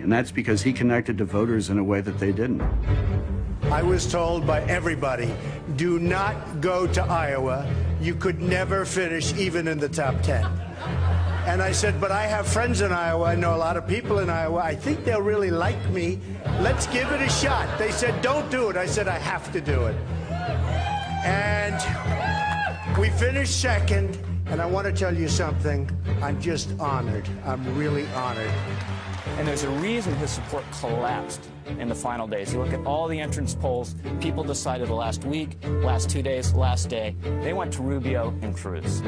And that's because he connected to voters in a way that they didn't. I was told by everybody, do not go to Iowa. You could never finish even in the top 10. And I said, but I have friends in Iowa. I know a lot of people in Iowa. I think they'll really like me. Let's give it a shot. They said, don't do it. I said, I have to do it. And we finished second. And I want to tell you something. I'm just honored. I'm really honored. And there's a reason his support collapsed in the final days. You look at all the entrance polls, people decided the last week, last 2 days, last day. They went to Rubio and Cruz.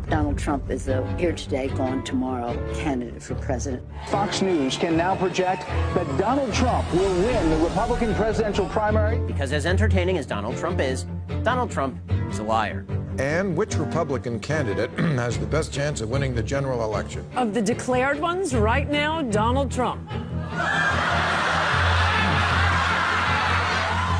Donald Trump is the here today, gone tomorrow candidate for president. Fox News can now project that Donald Trump will win the Republican presidential primary. Because as entertaining as Donald Trump is a liar. And which Republican candidate has the best chance of winning the general election? Of the declared ones, right now, Donald Trump.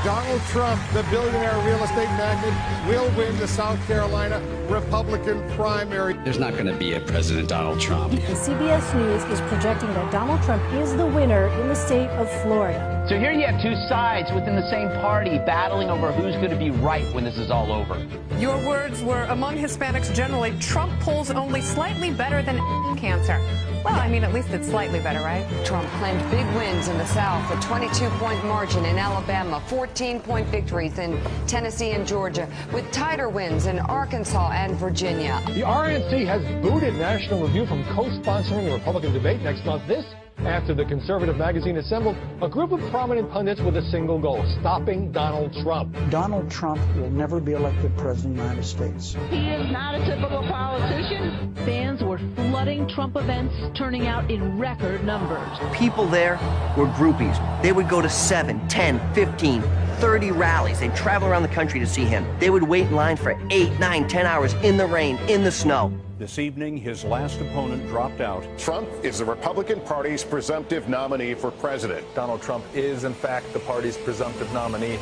Donald Trump, the billionaire real estate magnate, will win the South Carolina Republican primary. There's not going to be a President Donald Trump. CBS News is projecting that Donald Trump is the winner in the state of Florida. So here you have two sides within the same party battling over who's going to be right when this is all over. Your words were, among Hispanics generally, Trump polls only slightly better than cancer. Well, I mean, at least it's slightly better, right? Trump claimed big wins in the South, a 22-point margin in Alabama, 14-point victories in Tennessee and Georgia, with tighter wins in Arkansas and Virginia. The RNC has booted National Review from co-sponsoring the Republican debate next month. This after the conservative magazine assembled a group of prominent pundits with a single goal: stopping Donald Trump. Donald Trump will never be elected president of the United States. He is not a typical politician. Fans were flooding Trump events, turning out in record numbers. People there were groupies. They would go to 7, 10, 15, 30 rallies. They'd travel around the country to see him. They would wait in line for 8, 9, 10 hours in the rain, in the snow. This evening, his last opponent dropped out. Trump is the Republican Party's presumptive nominee for president. Donald Trump is, in fact, the party's presumptive nominee.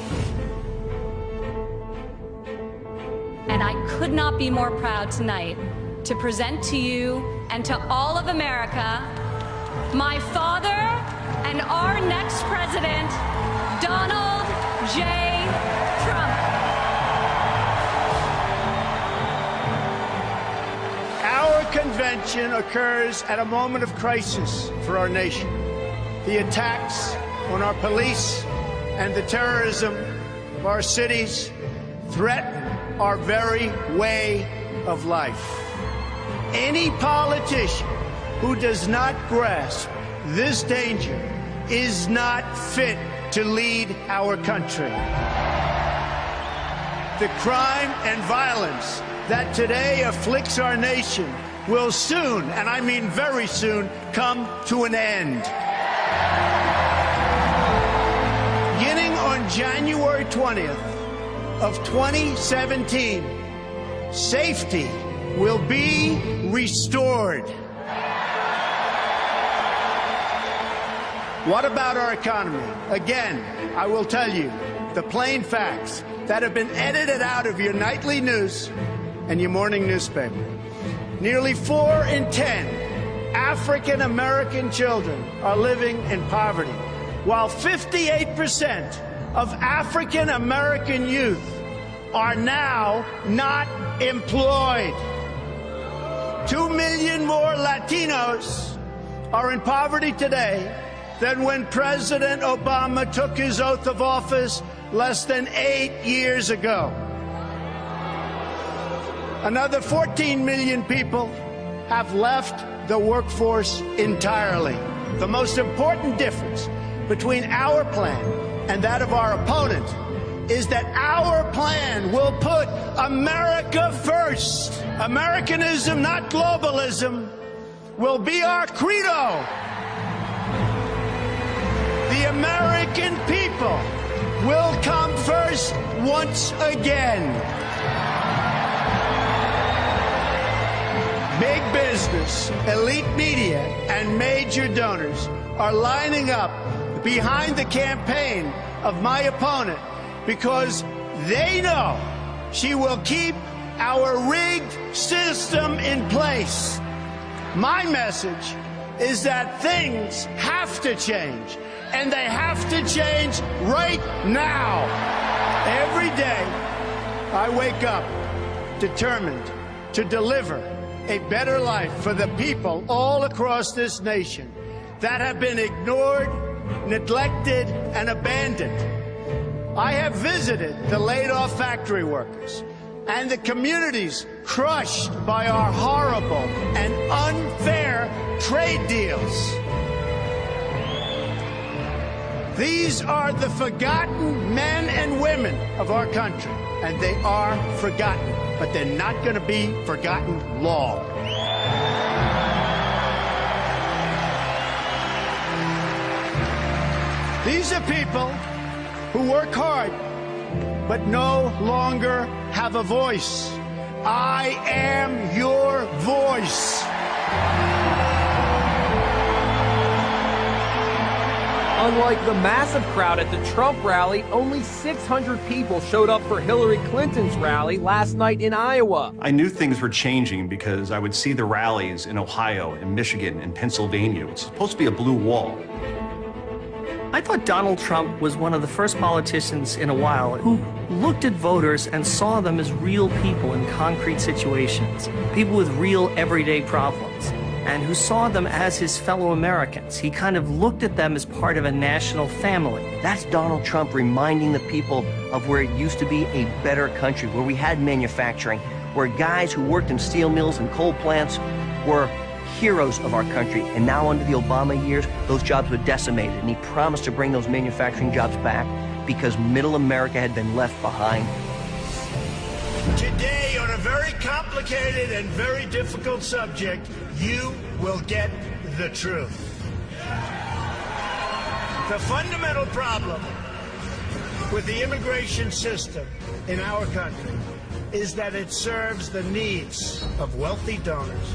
And I could not be more proud tonight to present to you and to all of America my father and our next president, Donald J. Trump. Our convention occurs at a moment of crisis for our nation. The attacks on our police and the terrorism of our cities threaten our very way of life. Any politician who does not grasp this danger is not fit to lead our country. The crime and violence that today afflicts our nation will soon, and I mean very soon, come to an end. Beginning on January 20th of 2017, safety will be restored. What about our economy? Again, I will tell you the plain facts that have been edited out of your nightly news and your morning newspaper. Nearly 4 in 10 African American children are living in poverty, while 58% of African American youth are now not employed. 2 million more Latinos are in poverty today than when President Obama took his oath of office less than 8 years ago. Another 14 million people have left the workforce entirely. The most important difference between our plan and that of our opponent is that our plan will put America first. Americanism, not globalism, will be our credo. The American people will come first once again. Big business, elite media, and major donors are lining up behind the campaign of my opponent because they know she will keep our rigged system in place. My message is that things have to change, and they have to change right now. Every day, I wake up determined to deliver a better life for the people all across this nation that have been ignored, neglected, and abandoned. I have visited the laid-off factory workers and the communities crushed by our horrible and unfair trade deals. These are the forgotten men and women of our country, and they are forgotten, but they're not going to be forgotten long. These are people who work hard, but no longer have a voice. I am your voice. Unlike the massive crowd at the Trump rally, only 600 people showed up for Hillary Clinton's rally last night in Iowa. I knew things were changing because I would see the rallies in Ohio and Michigan and Pennsylvania. It's supposed to be a blue wall. I thought Donald Trump was one of the first politicians in a while who looked at voters and saw them as real people in concrete situations, people with real everyday problems, and who saw them as his fellow Americans. He kind of looked at them as part of a national family. That's Donald Trump reminding the people of where it used to be a better country, where we had manufacturing, where guys who worked in steel mills and coal plants were heroes of our country. And now under the Obama years, those jobs were decimated, and he promised to bring those manufacturing jobs back because middle America had been left behind. Today, on a very complicated and very difficult subject, you will get the truth. The fundamental problem with the immigration system in our country is that it serves the needs of wealthy donors,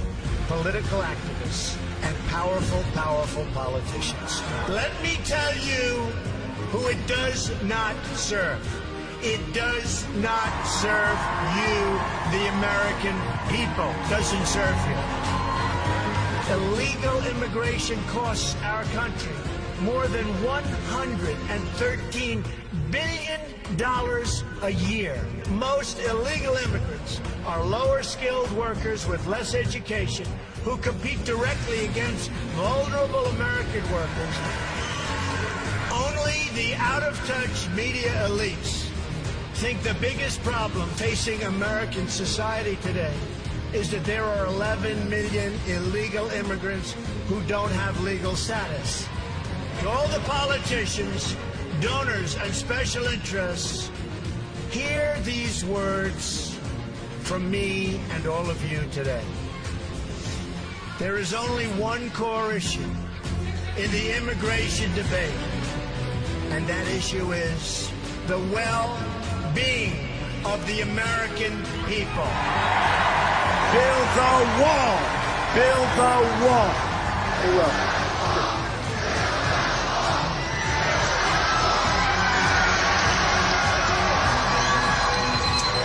political activists, and powerful politicians. Let me tell you who it does not serve. It does not serve you, the American people. Doesn't serve you. Illegal immigration costs our country more than $113 billion a year. Most illegal immigrants are lower-skilled workers with less education who compete directly against vulnerable American workers. Only the out-of-touch media elites think the biggest problem facing American society today is that there are 11 million illegal immigrants who don't have legal status. To all the politicians, donors, and special interests, hear these words from me and all of you today. There is only one core issue in the immigration debate, and that issue is the well-being of the American people. Build the wall. Build the wall. You're welcome.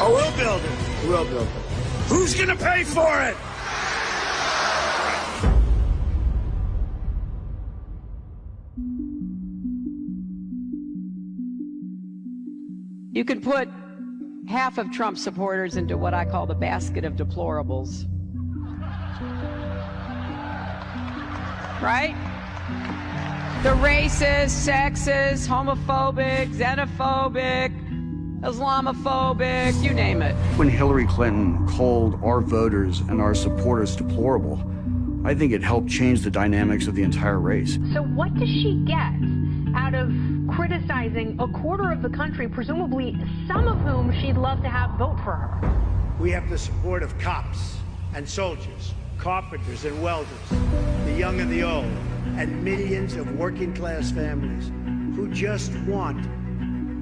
Oh, we'll build it. We'll build it. Who's gonna pay for it? You can put half of Trump's supporters into what I call the basket of deplorables. Right? The racist, sexist, homophobic, xenophobic, Islamophobic, you name it. When Hillary Clinton called our voters and our supporters deplorable, I think it helped change the dynamics of the entire race. So what does she get out of criticizing a quarter of the country, presumably some of whom she'd love to have vote for her? We have the support of cops and soldiers, carpenters and welders, the young and the old, and millions of working-class families who just want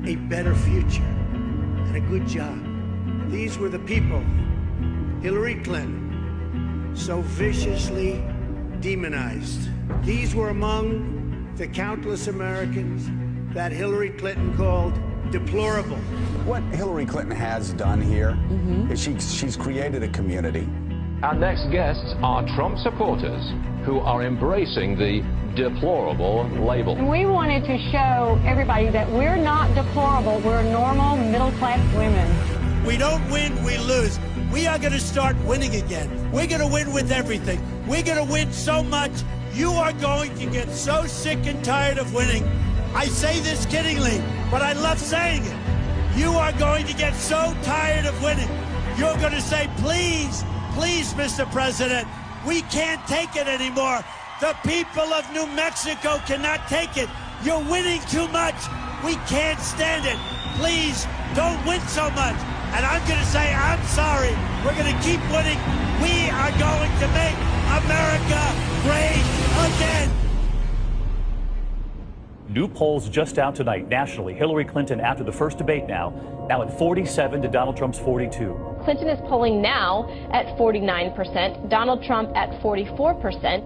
a better future and a good job. These were the people Hillary Clinton so viciously demonized. These were among the countless Americans that Hillary Clinton called deplorable. What Hillary Clinton has done here is she's created a community Our next guests are Trump supporters who are embracing the deplorable label. And we wanted to show everybody that we're not deplorable. We're normal, middle-class women. We don't win, we lose. We are going to start winning again. We're going to win with everything. We're going to win so much, you are going to get so sick and tired of winning. I say this kiddingly, but I love saying it. You are going to get so tired of winning. You're going to say, please, please, Mr. President, we can't take it anymore. The people of New Mexico cannot take it. You're winning too much. We can't stand it. Please, don't win so much. And I'm going to say, I'm sorry. We're going to keep winning. We are going to make America great again. New polls just out tonight nationally. Hillary Clinton after the first debate now at 47 to Donald Trump's 42. Clinton is polling now at 49%, Donald Trump at 44%.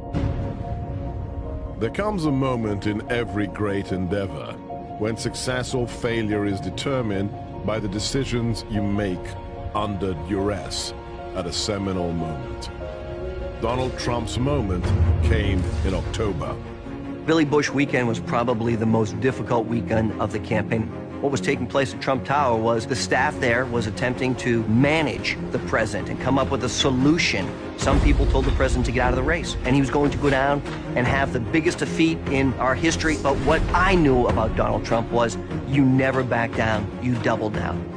There comes a moment in every great endeavor when success or failure is determined by the decisions you make under duress at a seminal moment. Donald Trump's moment came in October. Billy Bush weekend was probably the most difficult weekend of the campaign. What was taking place at Trump Tower was the staff there was attempting to manage the president and come up with a solution. Some people told the president to get out of the race, and he was going to go down and have the biggest defeat in our history. But what I knew about Donald Trump was you never back down, you double down.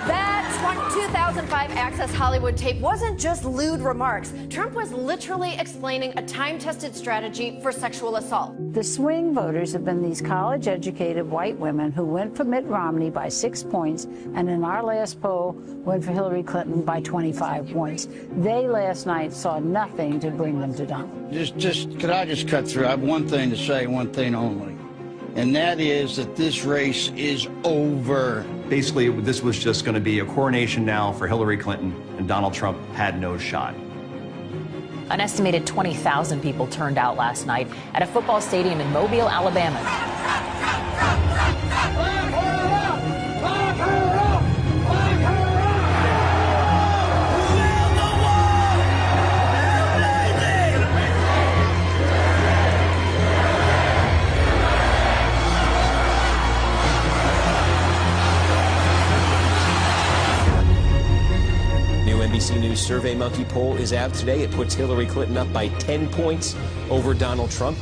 That 2005 Access Hollywood tape wasn't just lewd remarks. Trump was literally explaining a time-tested strategy for sexual assault. The swing voters have been these college-educated white women who went for Mitt Romney by 6 points, and in our last poll, went for Hillary Clinton by 25 points. They last night saw nothing to bring them to Donald. Could I just cut through? I have one thing to say, one thing only. And that is that this race is over. Basically, this was just going to be a coronation now for Hillary Clinton, and Donald Trump had no shot. An estimated 20,000 people turned out last night at a football stadium in Mobile, Alabama. NBC News Survey Monkey poll is out today. It puts Hillary Clinton up by 10 points over Donald Trump.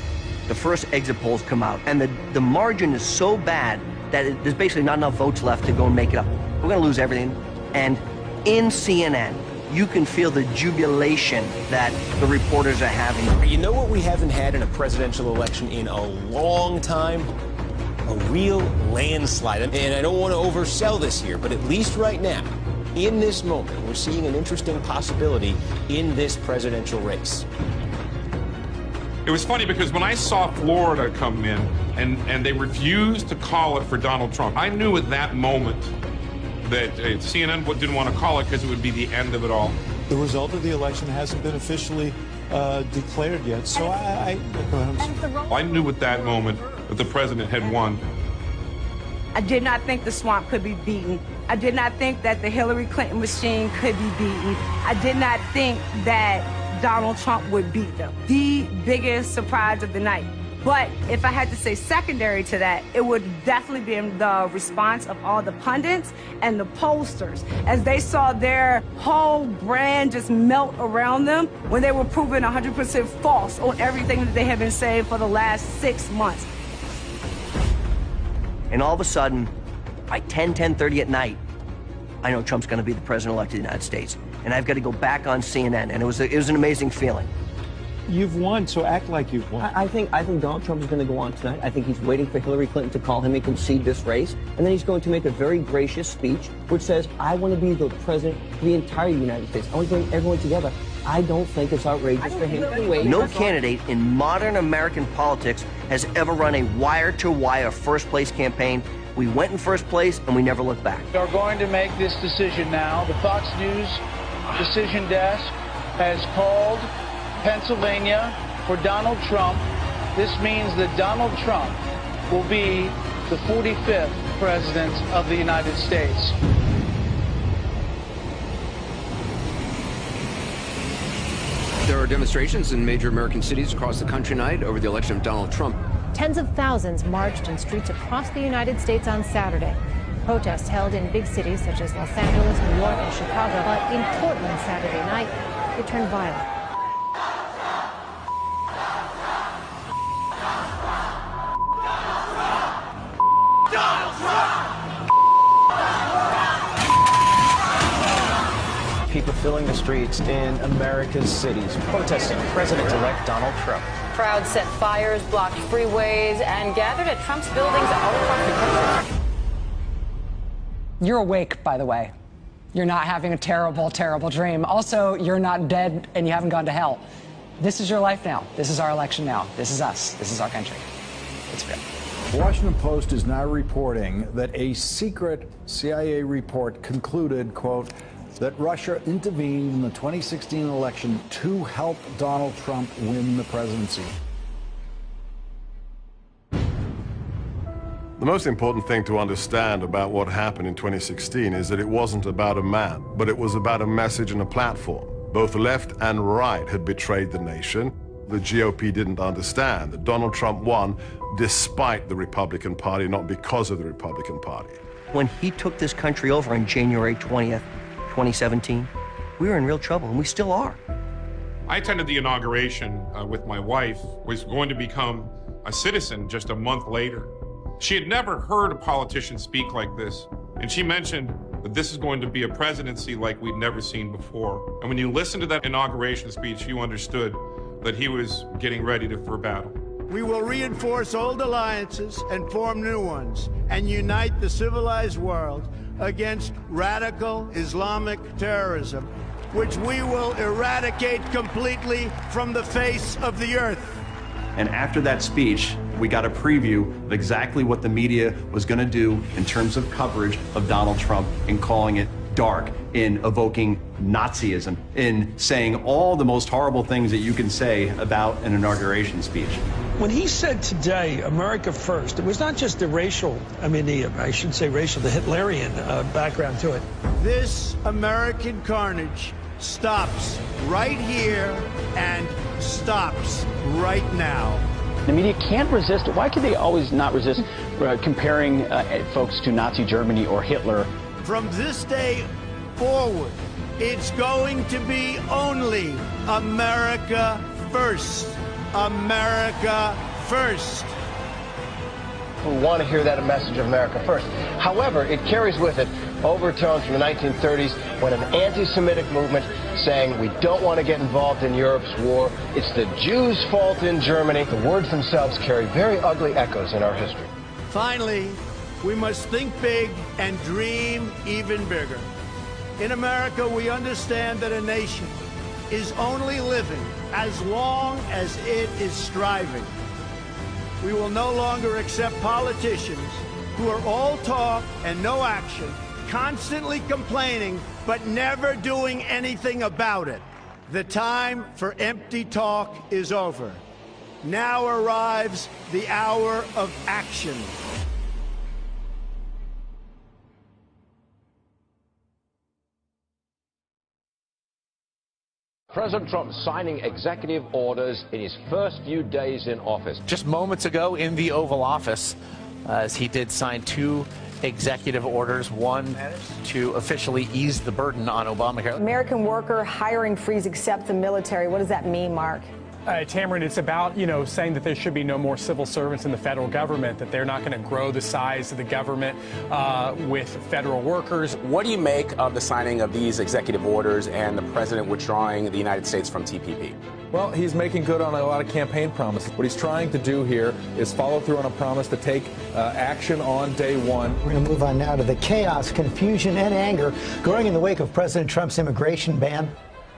The first exit polls come out, and the margin is so bad that there's basically not enough votes left to go and make it up. We're going to lose everything. And in CNN, you can feel the jubilation that the reporters are having. You know what we haven't had in a presidential election in a long time? A real landslide. And I don't want to oversell this here, but at least right now, in this moment, we're seeing an interesting possibility in this presidential race. It was funny because when I saw Florida come in and they refused to call it for Donald Trump, I knew at that moment that CNN didn't want to call it because it would be the end of it all. The result of the election hasn't been officially declared yet, so I knew at that moment that the president had won. I did not think the swamp could be beaten. I did not think that the Hillary Clinton machine could be beaten. I did not think that Donald Trump would beat them. The biggest surprise of the night. But if I had to say secondary to that, it would definitely be the response of all the pundits and the pollsters as they saw their whole brand just melt around them when they were proven 100% false on everything that they have been saying for the last 6 months. And all of a sudden, by 10:30 at night, I know Trump's going to be the president-elect of the United States. And I've got to go back on CNN, and it was an amazing feeling. You've won, so act like you've won. I think Donald Trump is going to go on tonight. I think he's waiting for Hillary Clinton to call him and concede this race. And then he's going to make a very gracious speech which says, I want to be the president for the entire United States. I want to bring everyone together. I don't think it's outrageous for him to wait. No candidate in modern American politics has ever run a wire-to-wire first-place campaign. We went in first place, and we never looked back. We are going to make this decision now. The Fox News decision desk has called Pennsylvania for Donald Trump. This means that Donald Trump will be the 45th president of the United States. There are demonstrations in major American cities across the country tonight over the election of Donald Trump. Tens of thousands marched in streets across the United States on Saturday. Protests held in big cities such as Los Angeles, New York, and Chicago, but in Portland Saturday night, it turned violent. People filling the streets in America's cities, protesting President-elect Donald Trump. Crowds set fires, blocked freeways, and gathered at Trump's buildings all across the country. You're awake, by the way. You're not having a terrible, terrible dream. Also, you're not dead and you haven't gone to hell. This is your life now. This is our election now. This is us. This is our country. It's good. The Washington Post is now reporting that a secret CIA report concluded, quote, that Russia intervened in the 2016 election to help Donald Trump win the presidency. The most important thing to understand about what happened in 2016 is that it wasn't about a man, but it was about a message and a platform. Both left and right had betrayed the nation. The GOP didn't understand that Donald Trump won despite the Republican Party, not because of the Republican Party. When he took this country over on January 20th, 2017, we were in real trouble, and we still are. I attended the inauguration with my wife, was going to become a citizen just a month later. She had never heard a politician speak like this, and she mentioned that this is going to be a presidency like we'd never seen before. And when you listened to that inauguration speech, you understood that he was getting ready for battle. We will reinforce old alliances and form new ones, and unite the civilized world against radical Islamic terrorism, which we will eradicate completely from the face of the earth. And after that speech, we got a preview of exactly what the media was going to do in terms of coverage of Donald Trump, in calling it dark, in evoking Nazism, in saying all the most horrible things that you can say about an inauguration speech. When he said today, America first, it was not just the racial, I should say racial, the Hitlerian background to it. This American carnage stops right here and stops right now. The media can't resist. Why could they always not resist comparing folks to Nazi Germany or Hitler? From this day forward, it's going to be only America first. America first. We want to hear that message of America first. However, it carries with it overtones from the 1930s when an anti-Semitic movement saying we don't want to get involved in Europe's war. It's the Jews' fault in Germany. The words themselves carry very ugly echoes in our history. Finally, we must think big and dream even bigger. In America, we understand that a nation is only living as long as it is striving. We will no longer accept politicians who are all talk and no action, constantly complaining, but never doing anything about it. The time for empty talk is over. Now arrives the hour of action. President Trump signing executive orders in his first few days in office. Just moments ago in the Oval Office, as he did sign two executive orders, one to officially ease the burden on Obamacare. American worker hiring freeze except the military. What does that mean, Mark? Tamron, it's about, saying that there should be no more civil servants in the federal government, that they're not going to grow the size of the government with federal workers. What do you make of the signing of these executive orders and the president withdrawing the United States from TPP? Well, he's making good on a lot of campaign promises. What he's trying to do here is follow through on a promise to take action on day one. We're going to move on now to the chaos, confusion, and anger growing in the wake of President Trump's immigration ban.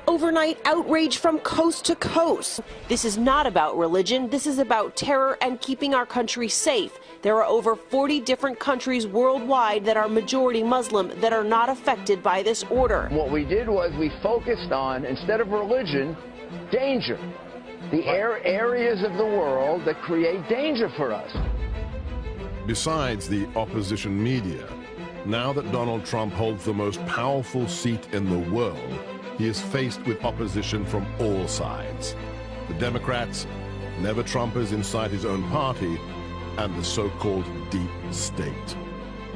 Overnight outrage from coast to coast. This is not about religion. This is about terror and keeping our country safe. There are over 40 different countries worldwide that are majority Muslim that are not affected by this order. What we did was we focused on, instead of religion, danger. The areas of the world that create danger for us. Besides the opposition media, now that Donald Trump holds the most powerful seat in the world, he is faced with opposition from all sides. The Democrats, never-Trumpers inside his own party, and the so-called deep state.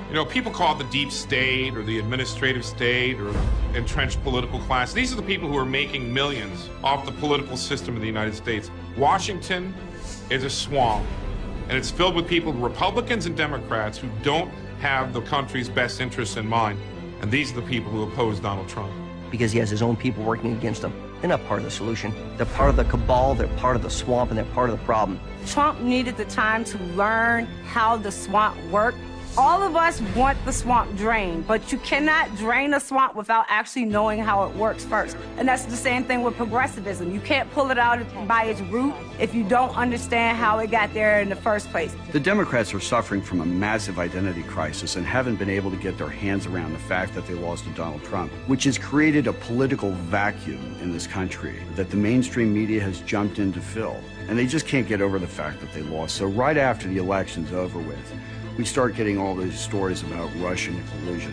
You know, people call it the deep state or the administrative state or the entrenched political class. These are the people who are making millions off the political system of the United States. Washington is a swamp, and it's filled with people, Republicans and Democrats, who don't have the country's best interests in mind. And these are the people who oppose Donald Trump. Because he has his own people working against him. They're not part of the solution. They're part of the cabal, they're part of the swamp, and they're part of the problem. Trump needed the time to learn how the swamp worked. All of us want the swamp drained, but you cannot drain a swamp without actually knowing how it works first. And that's the same thing with progressivism. You can't pull it out by its root if you don't understand how it got there in the first place. The Democrats are suffering from a massive identity crisis and haven't been able to get their hands around the fact that they lost to Donald Trump, which has created a political vacuum in this country that the mainstream media has jumped in to fill. And they just can't get over the fact that they lost. So right after the election's over with, we start getting all these stories about Russian collusion.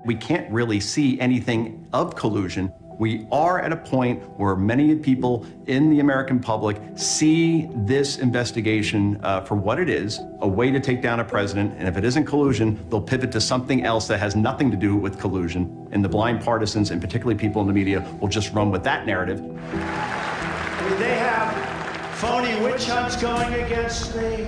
We can't really see anything of collusion. We are at a point where many people in the American public see this investigation for what it is, a way to take down a president, and if it isn't collusion, they'll pivot to something else that has nothing to do with collusion, and the blind partisans, and particularly people in the media, will just run with that narrative. They have phony witch hunts going against me.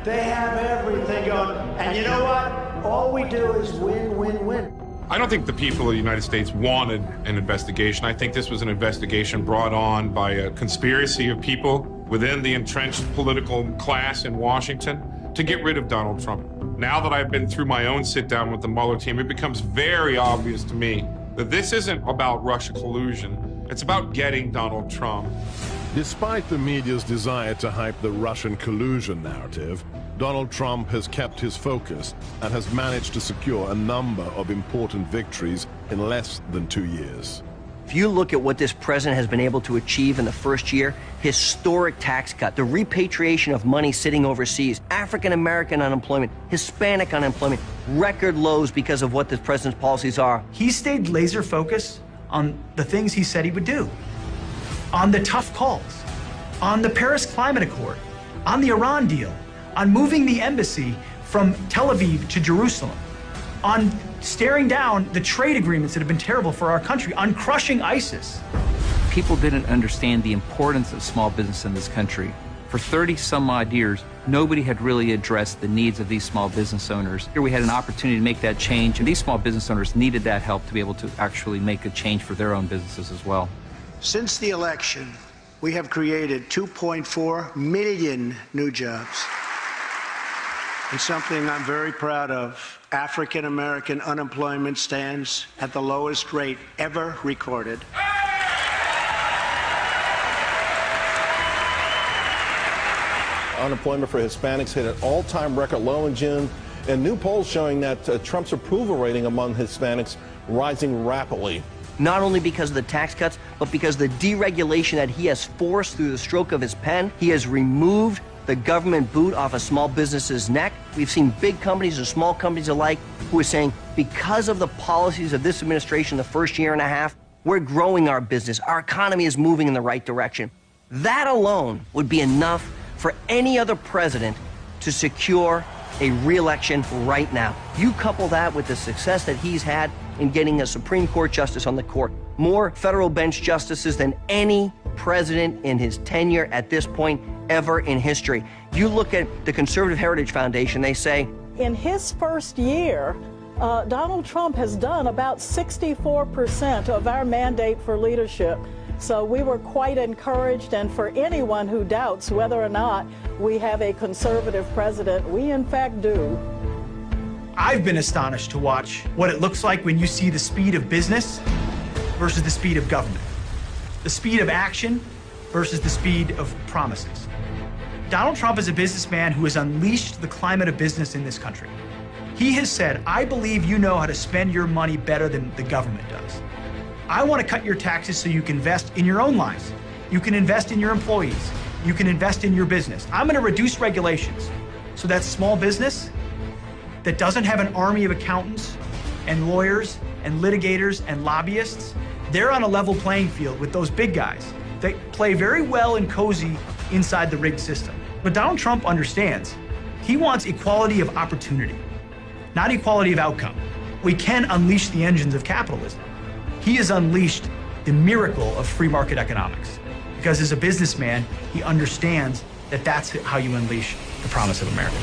They have everything going. And you know what? All we do is win, win, win. I don't think the people of the United States wanted an investigation. I think this was an investigation brought on by a conspiracy of people within the entrenched political class in Washington to get rid of Donald Trump. Now that I've been through my own sit-down with the Mueller team, it becomes very obvious to me that this isn't about Russia collusion. It's about getting Donald Trump. Despite the media's desire to hype the Russian collusion narrative, Donald Trump has kept his focus and has managed to secure a number of important victories in less than 2 years. If you look at what this president has been able to achieve in the first year, historic tax cut, the repatriation of money sitting overseas, African-American unemployment, Hispanic unemployment, record lows because of what this president's policies are. He stayed laser focused on the things he said he would do, on the tough calls, on the Paris Climate Accord, on the Iran deal, on moving the embassy from Tel Aviv to Jerusalem, on staring down the trade agreements that have been terrible for our country, on crushing ISIS. People didn't understand the importance of small business in this country. For 30-some-odd years, nobody had really addressed the needs of these small business owners. Here we had an opportunity to make that change, and these small business owners needed that help to be able to actually make a change for their own businesses as well. Since the election, we have created 2.4 million new jobs. And something I'm very proud of, African-American unemployment stands at the lowest rate ever recorded. Unemployment for Hispanics hit an all-time record low in June, and new polls showing that Trump's approval rating among Hispanics rising rapidly. Not only because of the tax cuts, but because of the deregulation that he has forced through the stroke of his pen. He has removed the government boot off a small business's neck. We've seen big companies and small companies alike who are saying, because of the policies of this administration the first year and a half, we're growing our business. Our economy is moving in the right direction. That alone would be enough for any other president to secure a re-election right now. You couple that with the success that he's had in getting a Supreme Court justice on the court, more federal bench justices than any president in his tenure at this point ever in history. You look at the Conservative Heritage Foundation, they say, in his first year, Donald Trump has done about 64% of our mandate for leadership. So we were quite encouraged, and for anyone who doubts whether or not we have a conservative president, we in fact do. I've been astonished to watch what it looks like when you see the speed of business versus the speed of government, the speed of action versus the speed of promises. Donald Trump is a businessman who has unleashed the climate of business in this country. He has said, I believe you know how to spend your money better than the government does. I want to cut your taxes so you can invest in your own lives. You can invest in your employees. You can invest in your business. I'm going to reduce regulations. So that small business that doesn't have an army of accountants and lawyers and litigators and lobbyists, they're on a level playing field with those big guys that play very well and cozy inside the rigged system. But Donald Trump understands he wants equality of opportunity, not equality of outcome. We can unleash the engines of capitalism. He has unleashed the miracle of free market economics because as a businessman, he understands that that's how you unleash the promise of America.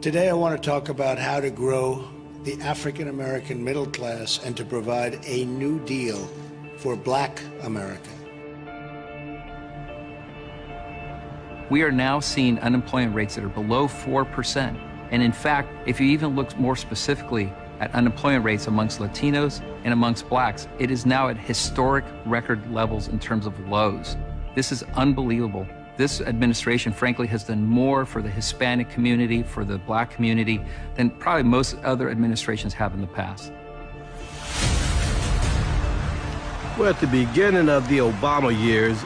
Today, I want to talk about how to grow the African American middle class and to provide a new deal for Black America. We are now seeing unemployment rates that are below 4%. And in fact, if you even look more specifically at unemployment rates amongst Latinos and amongst blacks, it is now at historic record levels in terms of lows. This is unbelievable. This administration, frankly, has done more for the Hispanic community, for the black community, than probably most other administrations have in the past. Well, at the beginning of the Obama years,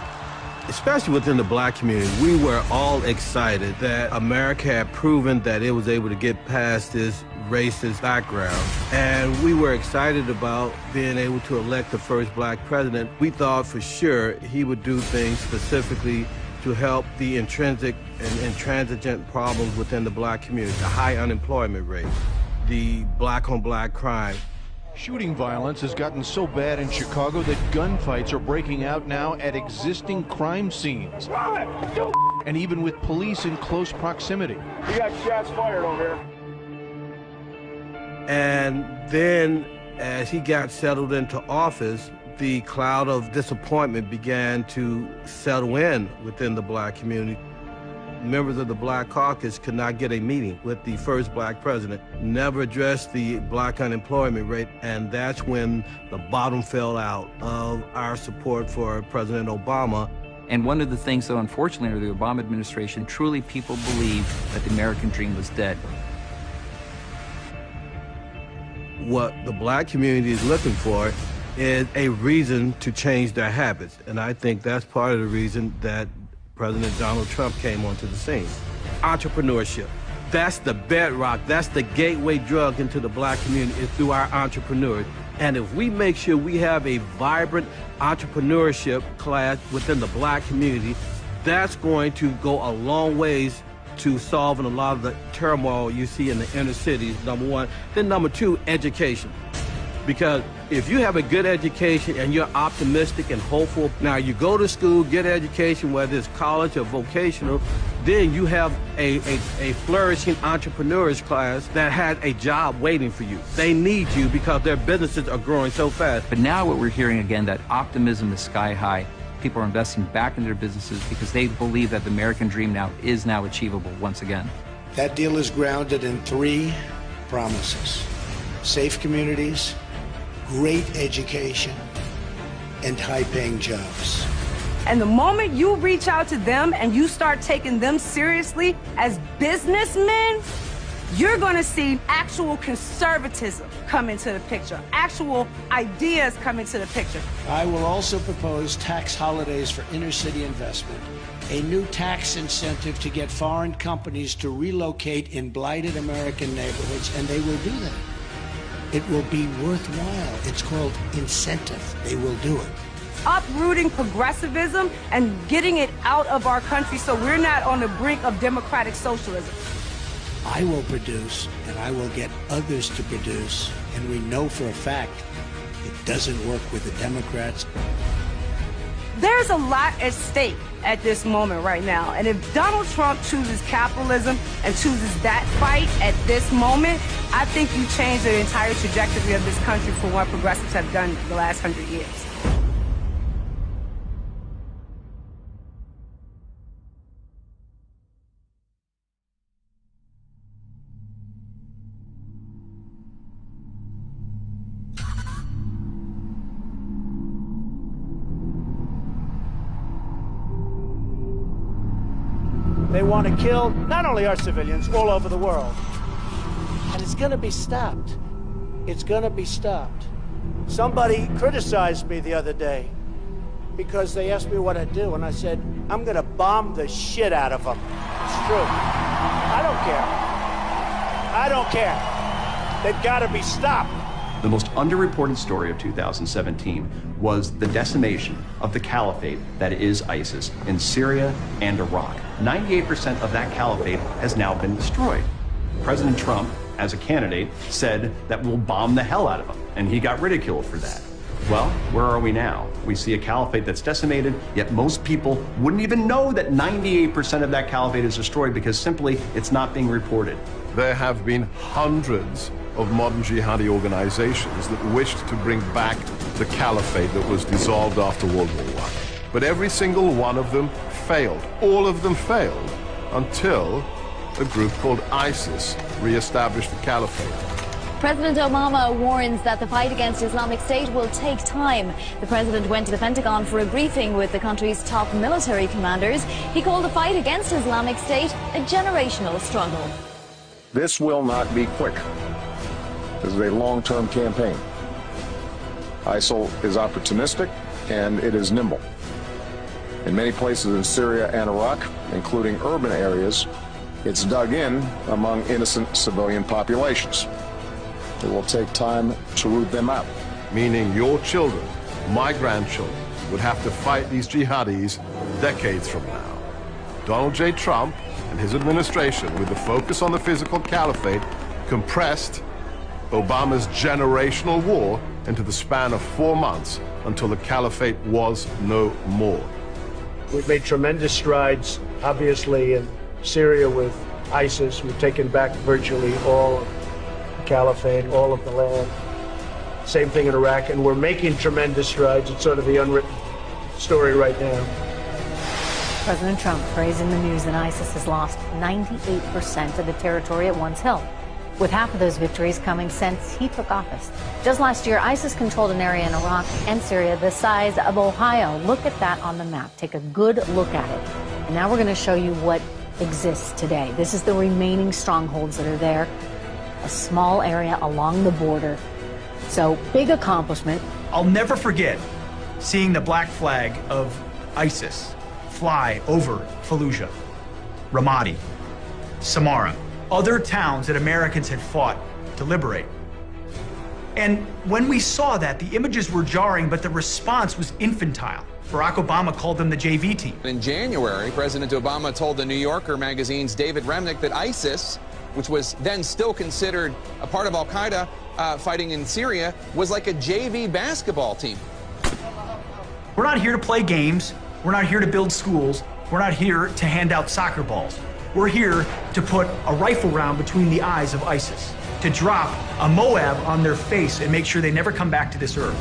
especially within the black community, we were all excited that America had proven that it was able to get past this racist background. And we were excited about being able to elect the first black president. We thought for sure he would do things specifically to help the intrinsic and intransigent problems within the black community, the high unemployment rate, the black-on-black crime. Shooting violence has gotten so bad in Chicago that gunfights are breaking out now at existing crime scenes. And even with police in close proximity. We got shots fired over here. And then as he got settled into office, the cloud of disappointment began to settle in within the black community. Members of the Black Caucus could not get a meeting with the first black president, never addressed the black unemployment rate, and that's when the bottom fell out of our support for President Obama. And one of the things, though, unfortunately, under the Obama administration, truly people believed that the American dream was dead. What the black community is looking for is a reason to change their habits. And I think that's part of the reason that President Donald Trump came onto the scene. Entrepreneurship. That's the bedrock, that's the gateway drug into the black community, is through our entrepreneurs. And if we make sure we have a vibrant entrepreneurship class within the black community, that's going to go a long ways to solving a lot of the turmoil you see in the inner cities, number one. Then number two, education. Because if you have a good education and you're optimistic and hopeful, now you go to school, get education, whether it's college or vocational, then you have a flourishing entrepreneurs class that has a job waiting for you. They need you because their businesses are growing so fast. But now what we're hearing again, that optimism is sky high. People are investing back into their businesses because they believe that the American dream is now achievable once again. That deal is grounded in 3 promises: safe communities, great education, and high-paying jobs. And the moment you reach out to them and you start taking them seriously as businessmen, you're going to see actual conservatism come into the picture, actual ideas come into the picture. I will also propose tax holidays for inner-city investment, a new tax incentive to get foreign companies to relocate in blighted American neighborhoods, and they will do that. It will be worthwhile. It's called incentive. They will do it. Uprooting progressivism and getting it out of our country so we're not on the brink of democratic socialism. I will produce, and I will get others to produce, and we know for a fact it doesn't work with the Democrats. There's a lot at stake at this moment right now, and if Donald Trump chooses capitalism and chooses that fight at this moment, I think you change the entire trajectory of this country for what progressives have done the last 100 years. They want to kill not only our civilians, all over the world. And it's going to be stopped. It's going to be stopped. Somebody criticized me the other day because they asked me what I'd do, and I said, I'm going to bomb the shit out of them. It's true. I don't care. I don't care. They've got to be stopped. The most underreported story of 2017 was the decimation of the caliphate that is ISIS in Syria and Iraq. 98% of that caliphate has now been destroyed. President Trump, as a candidate, said that we'll bomb the hell out of them, and he got ridiculed for that. Well, where are we now? We see a caliphate that's decimated, yet most people wouldn't even know that 98% of that caliphate is destroyed because simply it's not being reported. There have been hundreds of modern jihadi organizations that wished to bring back the caliphate that was dissolved after World War I. But every single one of them failed. All of them failed until a group called ISIS reestablished the caliphate. President Obama warns that the fight against Islamic State will take time. The president went to the Pentagon for a briefing with the country's top military commanders. He called the fight against Islamic State a generational struggle. This will not be quick. This is a long-term campaign. ISIL is opportunistic and it is nimble. In many places in Syria and Iraq, including urban areas, it's dug in among innocent civilian populations. It will take time to root them out. Meaning your children, my grandchildren, would have to fight these jihadis decades from now. Donald J. Trump and his administration, with the focus on the physical caliphate, compressed Obama's generational war into the span of 4 months until the caliphate was no more. We've made tremendous strides, obviously, in Syria with ISIS. We've taken back virtually all of the caliphate, all of the land. Same thing in Iraq, and we're making tremendous strides. It's sort of the unwritten story right now. President Trump praising the news that ISIS has lost 98% of the territory it once held, with half of those victories coming since he took office. Just last year, ISIS controlled an area in Iraq and Syria the size of Ohio. Look at that on the map. Take a good look at it. And now we're going to show you what exists today. This is the remaining strongholds that are there, a small area along the border. So, big accomplishment. I'll never forget seeing the black flag of ISIS fly over Fallujah, Ramadi, Samarra, other towns that Americans had fought to liberate. And when we saw that, the images were jarring, but the response was infantile. Barack Obama called them the JV team. In January, President Obama told the New Yorker magazine's David Remnick that ISIS, which was then still considered a part of al-Qaeda fighting in Syria, was like a JV basketball team. We're not here to play games. We're not here to build schools. We're not here to hand out soccer balls. We're here to put a rifle round between the eyes of ISIS, to drop a Moab on their face and make sure they never come back to this earth.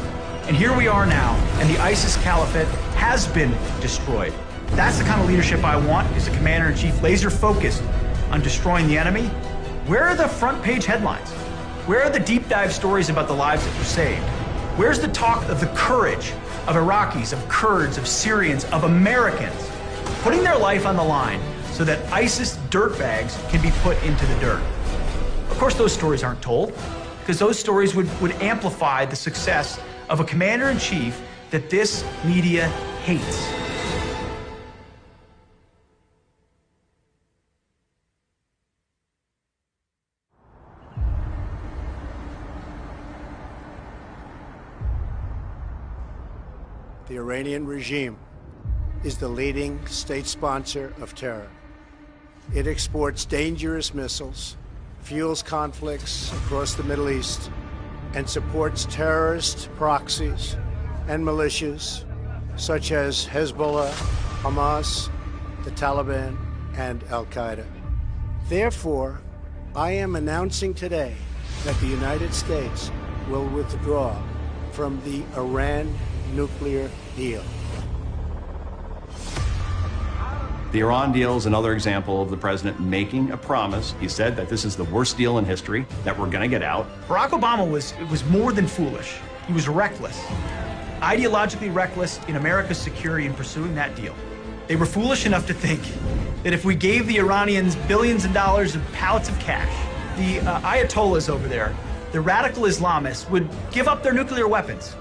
And here we are now, and the ISIS caliphate has been destroyed. That's the kind of leadership I want, is a commander-in-chief laser-focused on destroying the enemy. Where are the front-page headlines? Where are the deep-dive stories about the lives that were saved? Where's the talk of the courage of Iraqis, of Kurds, of Syrians, of Americans, putting their life on the line so that ISIS dirtbags can be put into the dirt? Of course, those stories aren't told, because those stories would amplify the success of a commander-in-chief that this media hates. The Iranian regime is the leading state sponsor of terror. It exports dangerous missiles, fuels conflicts across the Middle East, and supports terrorist proxies and militias such as Hezbollah, Hamas, the Taliban, and Al-Qaeda. Therefore, I am announcing today that the United States will withdraw from the Iran nuclear deal. The Iran deal is another example of the president making a promise. He said that this is the worst deal in history, that we're going to get out. Barack Obama was more than foolish. He was reckless, ideologically reckless in America's security in pursuing that deal. They were foolish enough to think that if we gave the Iranians billions of dollars of pallets of cash, the Ayatollahs over there the radical Islamists would give up their nuclear weapons,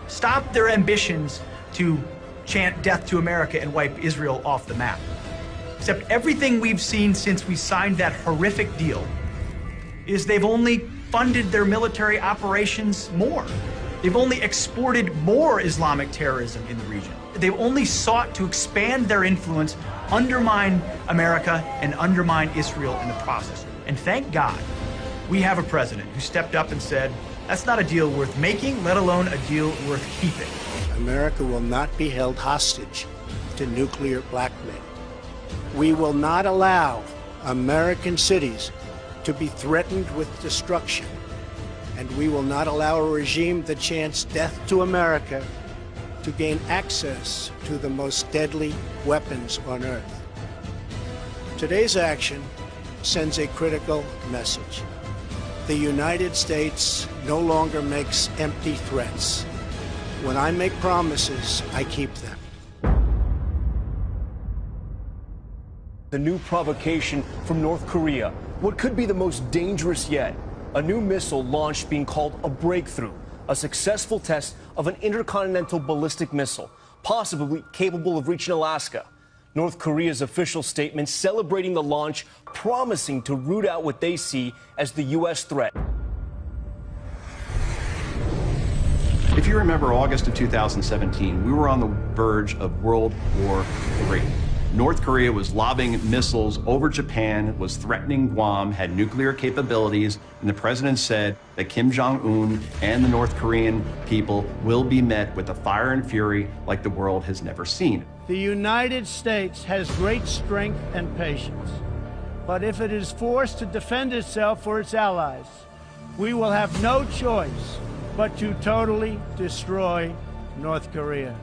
stop their ambitions to chant death to America and wipe Israel off the map. Except everything we've seen since we signed that horrific deal is they've only funded their military operations more. They've only exported more Islamic terrorism in the region. They've only sought to expand their influence, undermine America, and undermine Israel in the process. And thank God, we have a president who stepped up and said, that's not a deal worth making, let alone a deal worth keeping. America will not be held hostage to nuclear blackmail. We will not allow American cities to be threatened with destruction. And we will not allow a regime that chants death to America to gain access to the most deadly weapons on earth. Today's action sends a critical message. The United States no longer makes empty threats. When I make promises, I keep them. The new provocation from North Korea, what could be the most dangerous yet, a new missile launched being called a breakthrough, a successful test of an intercontinental ballistic missile, possibly capable of reaching Alaska. North Korea's official statement celebrating the launch, promising to root out what they see as the U.S. threat. If you remember August of 2017, we were on the verge of World War III. North Korea was lobbing missiles over Japan, was threatening Guam, had nuclear capabilities, and the president said that Kim Jong-un and the North Korean people will be met with a fire and fury like the world has never seen. The United States has great strength and patience, but if it is forced to defend itself or its allies, we will have no choice but to totally destroy North Korea.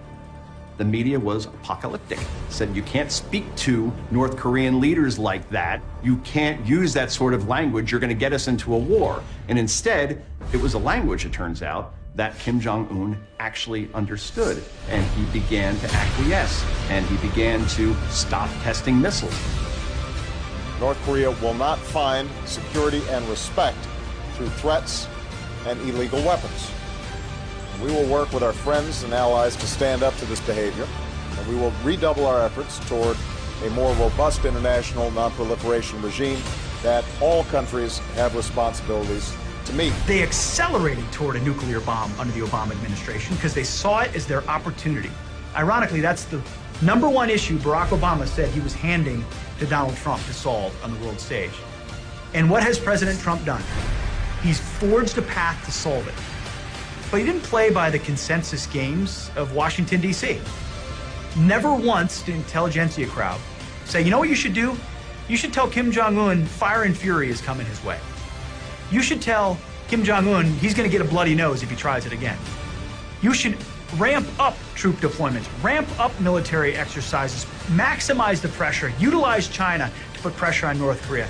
The media was apocalyptic, said you can't speak to North Korean leaders like that. You can't use that sort of language. You're going to get us into a war. And instead, it was a language, it turns out, that Kim Jong-un actually understood. And he began to acquiesce, and he began to stop testing missiles. North Korea will not find security and respect through threats and illegal weapons. We will work with our friends and allies to stand up to this behavior, and we will redouble our efforts toward a more robust international non-proliferation regime that all countries have responsibilities to meet. They accelerated toward a nuclear bomb under the Obama administration because they saw it as their opportunity. Ironically, that's the #1 issue Barack Obama said he was handing to Donald Trump to solve on the world stage. And what has President Trump done? He's forged a path to solve it. But he didn't play by the consensus games of Washington, D.C. Never once did intelligentsia crowd say, you know what you should do? You should tell Kim Jong-un fire and fury is coming his way. You should tell Kim Jong-un he's going to get a bloody nose if he tries it again. You should ramp up troop deployments, ramp up military exercises, maximize the pressure, utilize China to put pressure on North Korea.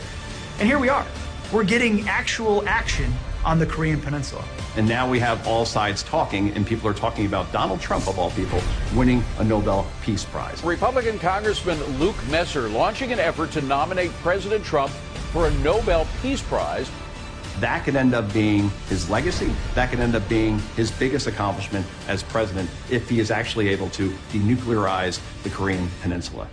And here we are. We're getting actual action on the Korean Peninsula. And now we have all sides talking, and people are talking about Donald Trump, of all people, winning a Nobel Peace Prize. Republican Congressman Luke Messer launching an effort to nominate President Trump for a Nobel Peace Prize. That could end up being his legacy. That could end up being his biggest accomplishment as president if he is actually able to denuclearize the Korean Peninsula.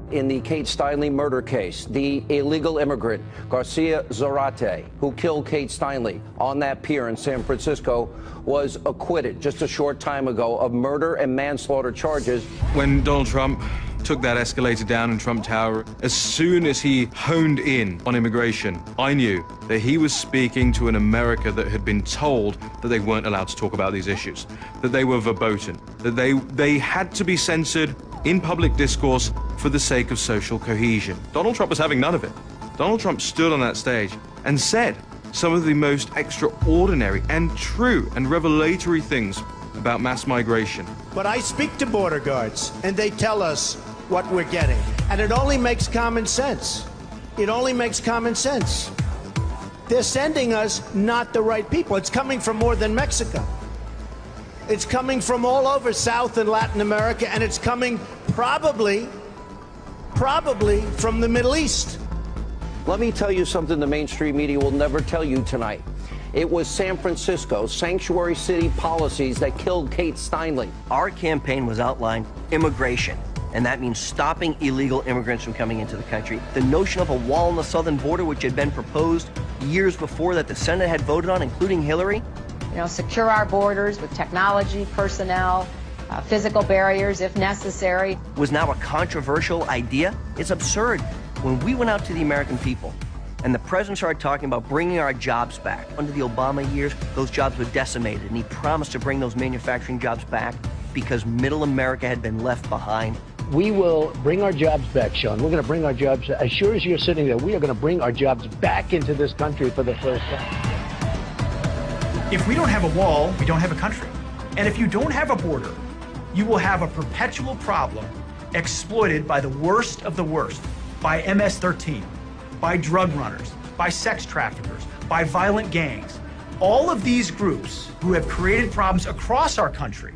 In the Kate Steinle murder case, the illegal immigrant Garcia Zarate, who killed Kate Steinle on that pier in San Francisco, was acquitted just a short time ago of murder and manslaughter charges. When Donald Trump took that escalator down in Trump Tower, as soon as he honed in on immigration, I knew that he was speaking to an America that had been told that they weren't allowed to talk about these issues, that they were verboten, that they had to be censored in public discourse for the sake of social cohesion. Donald Trump was having none of it. Donald Trump stood on that stage and said some of the most extraordinary and true and revelatory things about mass migration. But I speak to border guards, and they tell us what we're getting. And it only makes common sense. It only makes common sense. They're sending us not the right people. It's coming from more than Mexico. It's coming from all over South and Latin America, and it's coming probably probably from the Middle East. Let me tell you something the mainstream media will never tell you tonight. It was San Francisco's sanctuary city policies that killed Kate Steinle. Our campaign was outlined immigration, and that means stopping illegal immigrants from coming into the country. The notion of a wall on the southern border, which had been proposed years before that the Senate had voted on, including Hillary. You know, secure our borders with technology, personnel, physical barriers if necessary. Was now a controversial idea. It's absurd. When we went out to the American people and the president started talking about bringing our jobs back, under the Obama years, those jobs were decimated, and he promised to bring those manufacturing jobs back because middle America had been left behind. We will bring our jobs back, Sean. We're going to bring our jobs, as sure as you're sitting there, we are going to bring our jobs back into this country for the first time. If we don't have a wall, we don't have a country. And if you don't have a border, you will have a perpetual problem exploited by the worst of the worst, by MS-13, by drug runners, by sex traffickers, by violent gangs. All of these groups who have created problems across our country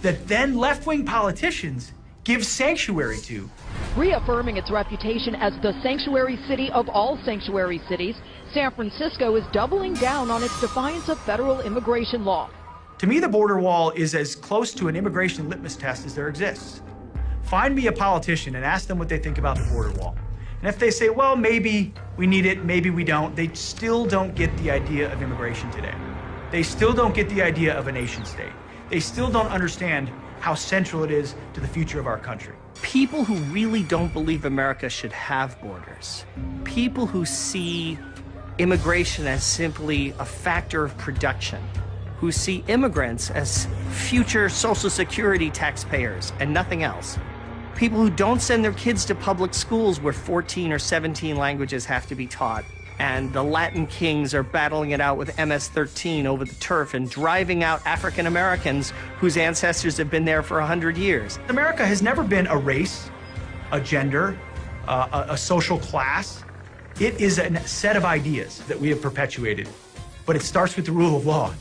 that then left-wing politicians give sanctuary to. Reaffirming its reputation as the sanctuary city of all sanctuary cities, San Francisco is doubling down on its defiance of federal immigration law. To me, the border wall is as close to an immigration litmus test as there exists. Find me a politician and ask them what they think about the border wall. And if they say, well, maybe we need it, maybe we don't, they still don't get the idea of immigration today. They still don't get the idea of a nation state. They still don't understand how central it is to the future of our country. People who really don't believe America should have borders, people who see immigration as simply a factor of production, who see immigrants as future Social Security taxpayers and nothing else, people who don't send their kids to public schools where 14 or 17 languages have to be taught, and the Latin kings are battling it out with MS-13 over the turf and driving out African Americans whose ancestors have been there for 100 years. America has never been a race, a gender, a social class. It is a set of ideas that we have perpetuated, but it starts with the rule of law.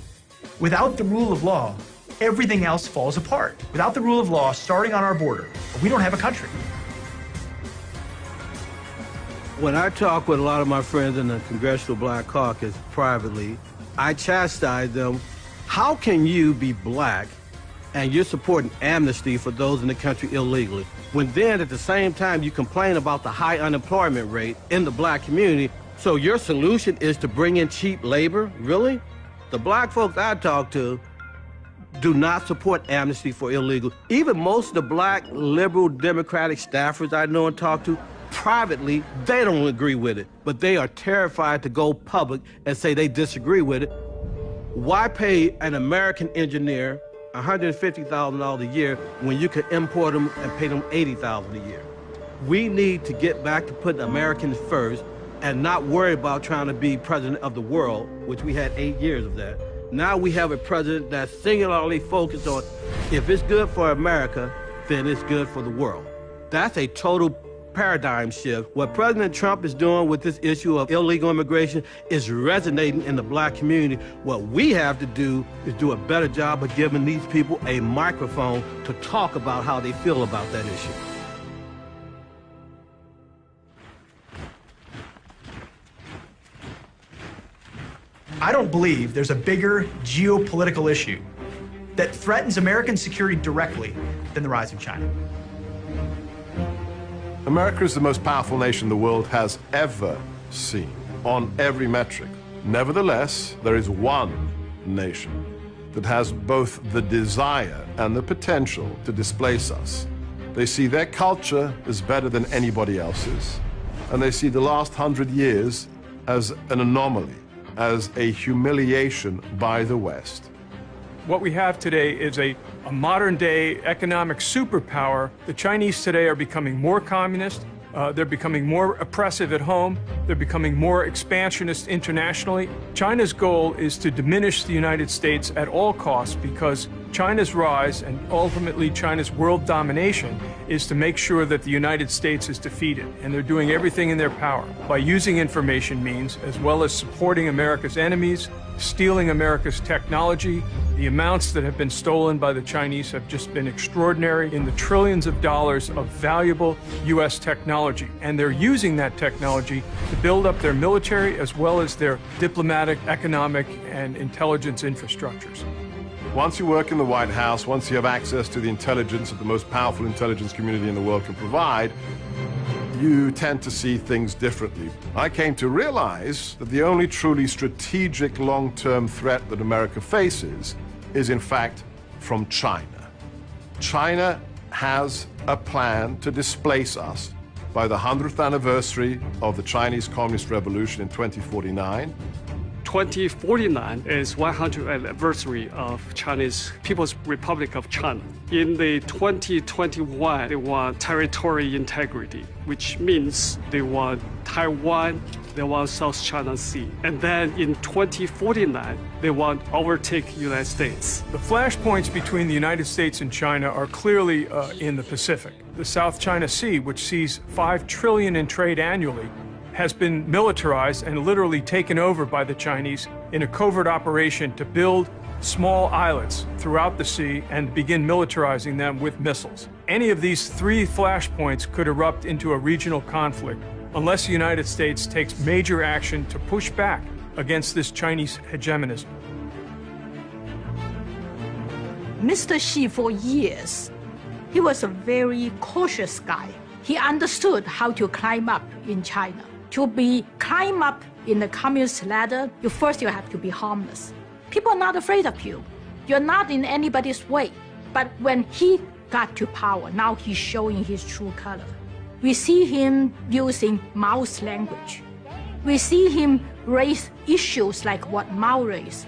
Without the rule of law, everything else falls apart. Without the rule of law starting on our border, we don't have a country. When I talk with a lot of my friends in the Congressional Black Caucus privately, I chastise them. How can you be black and you're supporting amnesty for those in the country illegally, when then at the same time you complain about the high unemployment rate in the black community? So your solution is to bring in cheap labor? Really? The black folks I talk to do not support amnesty for illegal. Even most of the black liberal Democratic staffers I know and talk to, privately, they don't agree with it, but they are terrified to go public and say they disagree with it. Why pay an American engineer $150,000 a year when you can import them and pay them $80,000 a year? We need to get back to putting Americans first and not worry about trying to be president of the world, which we had 8 years of that. Now we have a president that's singularly focused on, if it's good for America, then it's good for the world. That's a total paradigm shift. What President Trump is doing with this issue of illegal immigration is resonating in the black community. What we have to do is do a better job of giving these people a microphone to talk about how they feel about that issue. I don't believe there's a bigger geopolitical issue that threatens American security directly than the rise of China. America is the most powerful nation the world has ever seen, on every metric. Nevertheless, there is one nation that has both the desire and the potential to displace us. They see their culture as better than anybody else's, and they see the last 100 years as an anomaly, as a humiliation by the West. What we have today is a modern-day economic superpower. The Chinese today are becoming more communist. They're becoming more oppressive at home. They're becoming more expansionist internationally. China's goal is to diminish the United States at all costs because China's rise and ultimately China's world domination is to make sure that the United States is defeated. And they're doing everything in their power by using information means as well as supporting America's enemies, stealing America's technology. The amounts that have been stolen by the Chinese have just been extraordinary, in the trillions of dollars of valuable U.S. technology. And they're using that technology to build up their military as well as their diplomatic, economic, and intelligence infrastructures. Once you work in the White House, once you have access to the intelligence that the most powerful intelligence community in the world can provide, you tend to see things differently. I came to realize that the only truly strategic long-term threat that America faces is, in fact, from China. China has a plan to displace us by the 100th anniversary of the Chinese Communist Revolution in 2049. 2049 is 100th anniversary of Chinese People's Republic of China. In the 2021, they want territory integrity, which means they want Taiwan, they want South China Sea. And then in 2049, they want to overtake the United States. The flashpoints between the United States and China are clearly in the Pacific. The South China Sea, which sees $5 trillion in trade annually, has been militarized and literally taken over by the Chinese in a covert operation to build small islets throughout the sea and begin militarizing them with missiles. Any of these three flashpoints could erupt into a regional conflict unless the United States takes major action to push back against this Chinese hegemonism. Mr. Xi, for years, he was a very cautious guy. He understood how to climb up in China. To climb up in the communist ladder, you have to be harmless. People are not afraid of you. You're not in anybody's way. But when he got to power, now he's showing his true color. We see him using Mao's language. We see him raise issues like what Mao raised.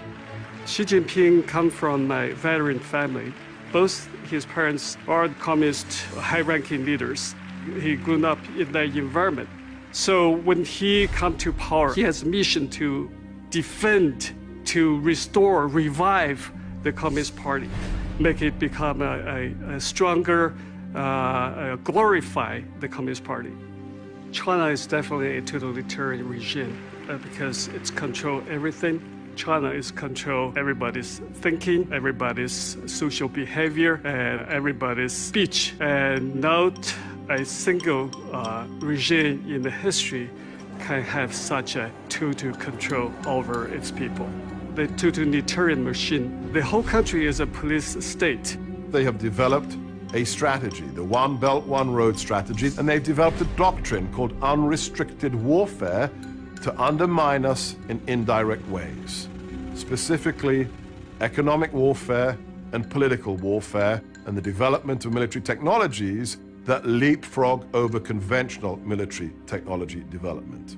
Xi Jinping comes from a veteran family. Both his parents are communist high-ranking leaders. He grew up in that environment. So when he comes to power, he has a mission to defend, to restore, revive the Communist Party, make it become a stronger, glorify the Communist Party. China is definitely a totalitarian regime because it's control everything. China is control everybody's thinking, everybody's social behavior, and everybody's speech, and not a single regime in the history can have such a total control over its people. The totalitarian machine, the whole country is a police state. They have developed a strategy, the One Belt, One Road strategy, and they've developed a doctrine called unrestricted warfare to undermine us in indirect ways, specifically economic warfare and political warfare, and the development of military technologies that leapfrog over conventional military technology development.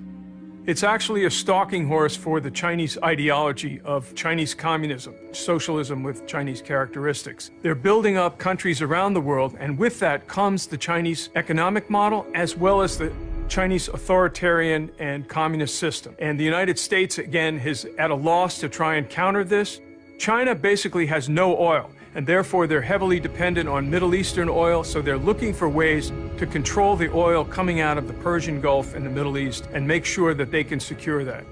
It's actually a stalking horse for the Chinese ideology of Chinese communism, socialism with Chinese characteristics. They're building up countries around the world, and with that comes the Chinese economic model as well as the Chinese authoritarian and communist system. And the United States, again, is at a loss to try and counter this. China basically has no oil, and therefore they're heavily dependent on Middle Eastern oil, so they're looking for ways to control the oil coming out of the Persian Gulf and the Middle East and make sure that they can secure that.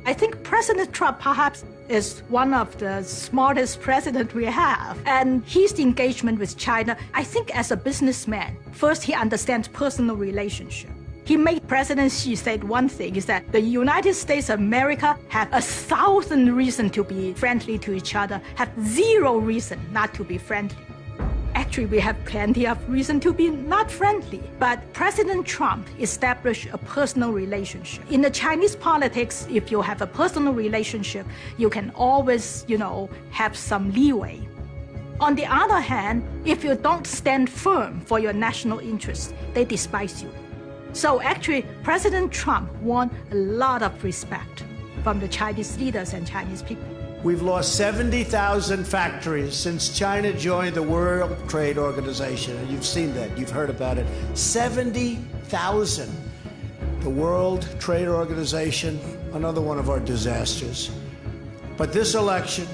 I think President Trump perhaps is one of the smartest presidents we have. And his engagement with China, I think as a businessman, first he understands personal relationship. He made President Xi said one thing, is that the United States of America have 1,000 reasons to be friendly to each other, have 0 reason not to be friendly. Actually, we have plenty of reason to be not friendly. But President Trump established a personal relationship. In the Chinese politics, if you have a personal relationship, you can always, have some leeway. On the other hand, if you don't stand firm for your national interests, they despise you. So actually, President Trump won a lot of respect from the Chinese leaders and Chinese people. We've lost 70,000 factories since China joined the World Trade Organization. And you've seen that, you've heard about it. 70,000. The World Trade Organization, another one of our disasters. But this election,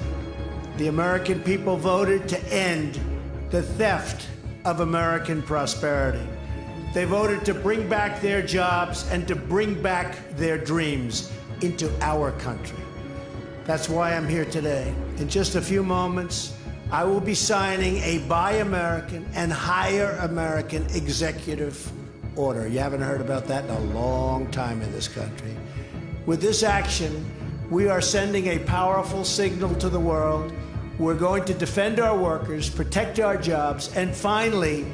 The American people voted to end the theft of American prosperity. They voted to bring back their jobs and to bring back their dreams into our country. That's why I'm here today. In just a few moments, I will be signing a Buy American and Hire American executive order. You haven't heard about that in a long time in this country. With this action, we are sending a powerful signal to the world. We're going to defend our workers, protect our jobs, and finally,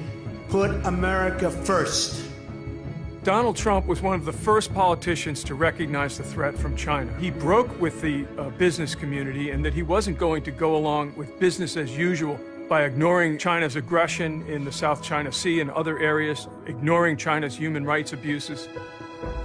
put America first. Donald Trump was one of the first politicians to recognize the threat from China. He broke with the business community and that he wasn't going to go along with business as usual by ignoring China's aggression in the South China Sea and other areas, ignoring China's human rights abuses.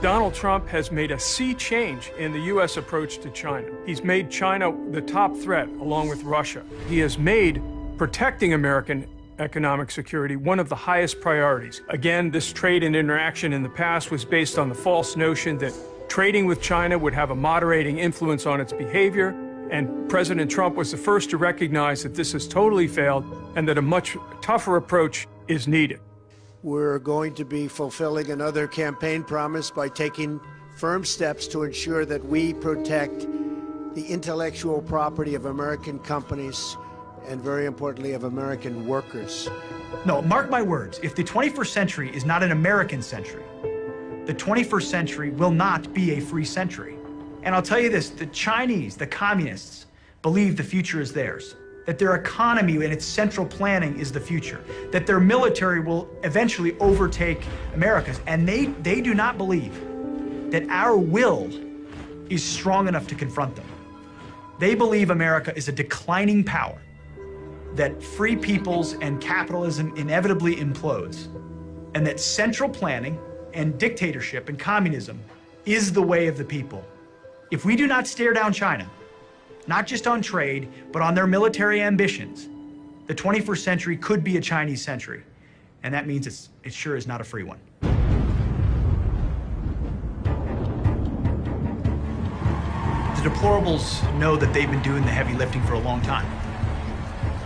Donald Trump has made a sea change in the U.S. approach to China. He's made China the top threat, along with Russia. He has made protecting American economic security one of the highest priorities. Again, this trade and interaction in the past was based on the false notion that trading with China would have a moderating influence on its behavior, and President Trump was the first to recognize that this has totally failed and that a much tougher approach is needed. We're going to be fulfilling another campaign promise by taking firm steps to ensure that we protect the intellectual property of American companies and, very importantly, of American workers. No, mark my words, if the 21st century is not an American century, the 21st century will not be a free century. And I'll tell you this, the Chinese, the communists, believe the future is theirs, that their economy and its central planning is the future, that their military will eventually overtake America's, and they do not believe that our will is strong enough to confront them. They believe America is a declining power, that free peoples and capitalism inevitably implodes, and that central planning and dictatorship and communism is the way of the people. If we do not stare down China, not just on trade, but on their military ambitions, the 21st century could be a Chinese century, and that means it sure is not a free one. The deplorables know that they've been doing the heavy lifting for a long time.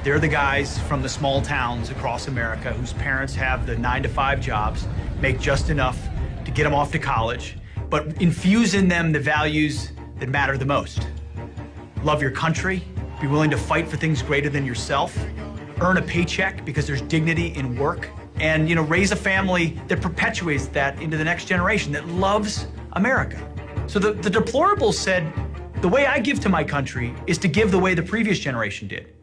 They're the guys from the small towns across America whose parents have the 9-to-5 jobs, make just enough to get them off to college, but infuse in them the values that matter the most. Love your country, be willing to fight for things greater than yourself, earn a paycheck because there's dignity in work, and raise a family that perpetuates that into the next generation that loves America. So the deplorables said, the way I give to my country is to give the way the previous generation did.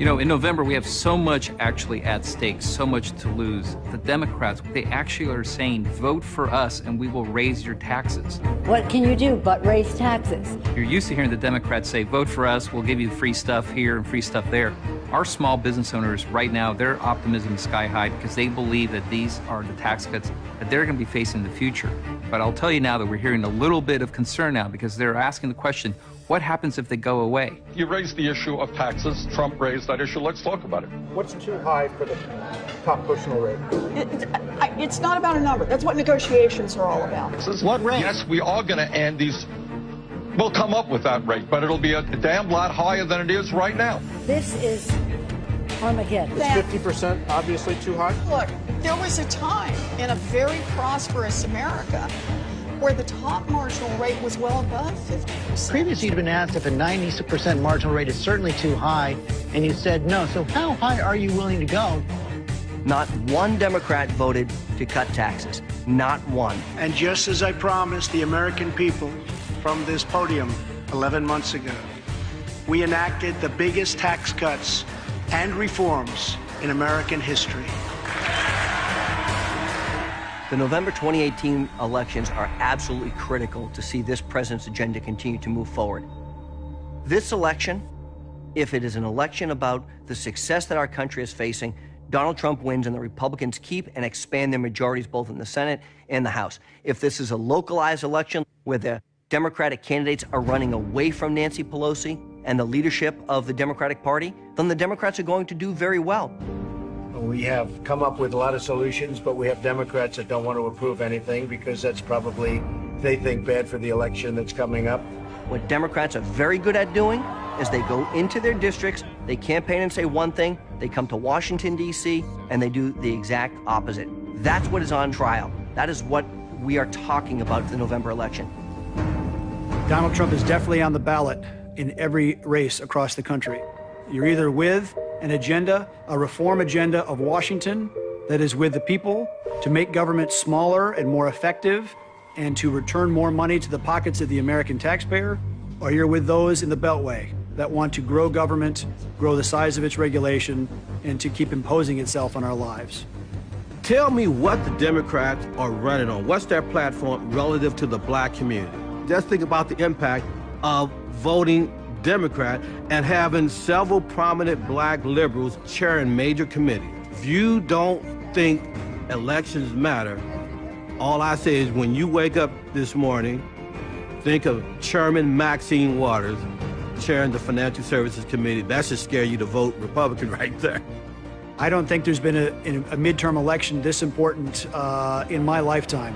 In November, we have so much actually at stake, so much to lose. The Democrats, they actually are saying, vote for us and we will raise your taxes. What can you do but raise taxes? You're used to hearing the Democrats say, vote for us, we'll give you free stuff here and free stuff there. Our small business owners right now, their optimism is sky high because they believe that these are the tax cuts that they're going to be facing in the future. But I'll tell you now that we're hearing a little bit of concern now because they're asking the question, what happens if they go away? You raised the issue of taxes. Trump raised that issue. Let's talk about it. What's too high for the top personal rate? It's not about a number. That's what negotiations are all about. What rate? Yes, we are going to end these. We'll come up with that rate, but it'll be a damn lot higher than it is right now. This is Armageddon. Is 50% obviously too high? Look, there was a time in a very prosperous America where the top marginal rate was well above 50%. Previously, you'd been asked if a 90% marginal rate is certainly too high, and you said no. So how high are you willing to go? Not one Democrat voted to cut taxes. Not one. And just as I promised the American people from this podium 11 months ago, we enacted the biggest tax cuts and reforms in American history. The November 2018 elections are absolutely critical to see this president's agenda continue to move forward. This election, if it is an election about the success that our country is facing, Donald Trump wins and the Republicans keep and expand their majorities both in the Senate and the House. If this is a localized election where the Democratic candidates are running away from Nancy Pelosi and the leadership of the Democratic Party, then the Democrats are going to do very well. We have come up with a lot of solutions, but we have Democrats that don't want to approve anything because that's probably, they think, bad for the election that's coming up. What Democrats are very good at doing is they go into their districts, they campaign and say one thing, they come to Washington, D.C., and they do the exact opposite. That's what is on trial. That is what we are talking about in the November election. Donald Trump is definitely on the ballot in every race across the country. You're either with an agenda, a reform agenda of Washington that is with the people to make government smaller and more effective and to return more money to the pockets of the American taxpayer, or you're with those in the Beltway that want to grow government, grow the size of its regulation, and to keep imposing itself on our lives. Tell me what the Democrats are running on. What's their platform relative to the black community? Just think about the impact of voting Democrat and having several prominent black liberals chairing major committees. If you don't think elections matter, all I say is when you wake up this morning, think of Chairman Maxine Waters chairing the Financial Services Committee. That should scare you to vote Republican right there. I don't think there's been a midterm election this important in my lifetime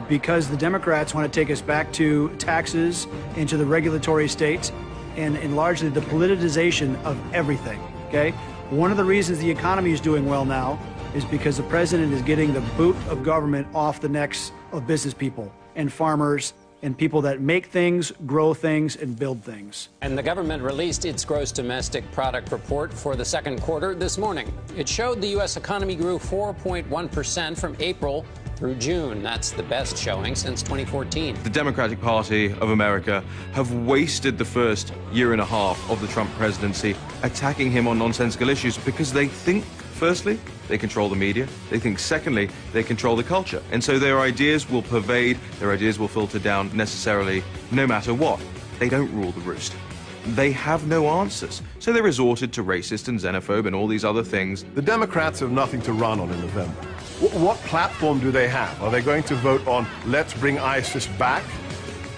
because the Democrats want to take us back to taxes and to the regulatory state and largely the politicization of everything, okay? One of the reasons the economy is doing well now is because the president is getting the boot of government off the necks of business people and farmers and people that make things, grow things, and build things. And the government released its gross domestic product report for the second quarter this morning. It showed the U.S. economy grew 4.1% from April through June. That's the best showing since 2014. The Democratic Party of America have wasted the first year and a half of the Trump presidency attacking him on nonsensical issues because they think, firstly, they control the media. They think, secondly, they control the culture. And so their ideas will pervade, their ideas will filter down necessarily no matter what. They don't rule the roost. They have no answers. So they resorted to racist and xenophobe and all these other things. The Democrats have nothing to run on in November. What platform do they have? Are they going to vote on let's bring ISIS back?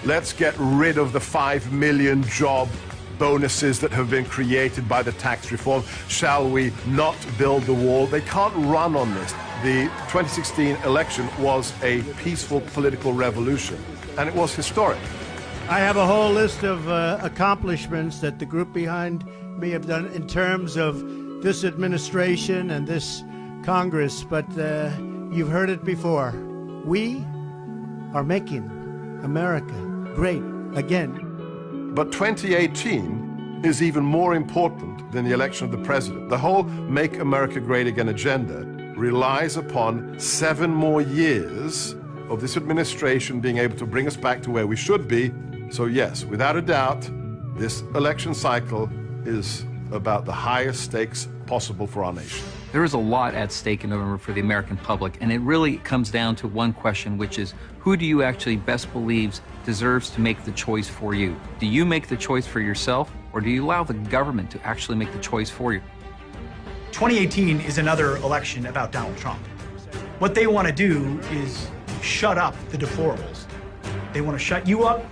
Let's get rid of the 5 million job bonuses that have been created by the tax reform? Shall we not build the wall? They can't run on this. The 2016 election was a peaceful political revolution, and it was historic. I have a whole list of accomplishments that the group behind me have done in terms of this administration and this Congress, but you've heard it before. We are making America great again. But 2018 is even more important than the election of the president. The whole Make America Great Again agenda relies upon 7 more years of this administration being able to bring us back to where we should be. So yes, without a doubt, this election cycle is about the highest stakes possible for our nation. There is a lot at stake in November for the American public, and it really comes down to one question, which is, who do you actually best believes deserves to make the choice for you? Do you make the choice for yourself, or do you allow the government to actually make the choice for you? 2018 is another election about Donald Trump. What they want to do is shut up the deplorables. They want to shut you up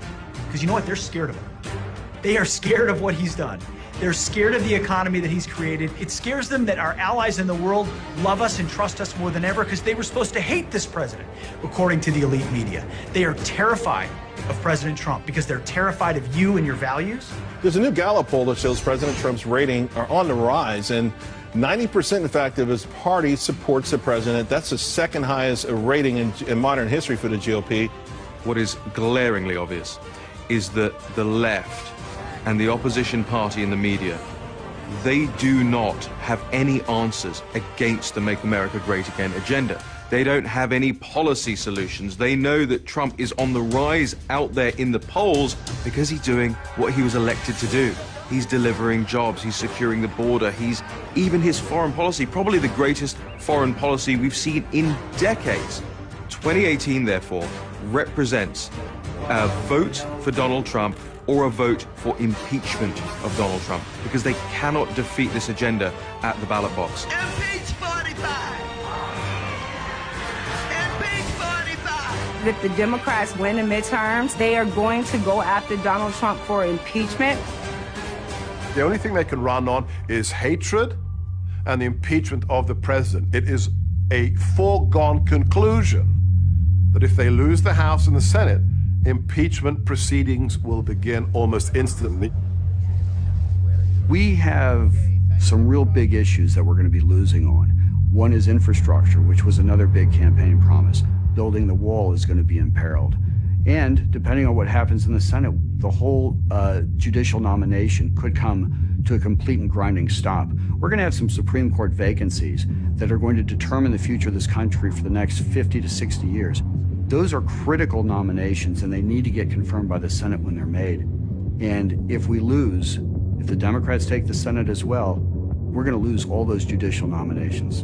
because you know what? They're scared of him. They are scared of what he's done. They're scared of the economy that he's created. It scares them that our allies in the world love us and trust us more than ever because they were supposed to hate this president, according to the elite media. They are terrified of President Trump because they're terrified of you and your values. There's a new Gallup poll that shows President Trump's rating are on the rise, and 90%, in fact, of his party supports the president. That's the second highest rating in modern history for the GOP. What is glaringly obvious is that the left and the opposition party in the media, they do not have any answers against the Make America Great Again agenda. They don't have any policy solutions. They know that Trump is on the rise out there in the polls because he's doing what he was elected to do. He's delivering jobs, he's securing the border, even his foreign policy, probably the greatest foreign policy we've seen in decades. 2018, therefore, represents a vote for Donald Trump or a vote for impeachment of Donald Trump, because they cannot defeat this agenda at the ballot box. Impeach 45! Impeach 45! If the Democrats win the midterms, they are going to go after Donald Trump for impeachment. The only thing they can run on is hatred and the impeachment of the president. It is a foregone conclusion that if they lose the House and the Senate impeachment proceedings will begin almost instantly. We have some real big issues that we're going to be losing on. One is infrastructure, which was another big campaign promise. Building the wall is going to be imperiled. And depending on what happens in the Senate, the whole judicial nomination could come to a complete and grinding stop. We're going to have some Supreme Court vacancies that are going to determine the future of this country for the next 50 to 60 years. Those are critical nominations, and they need to get confirmed by the Senate when they're made. And if we lose, if the Democrats take the Senate as well, we're going to lose all those judicial nominations.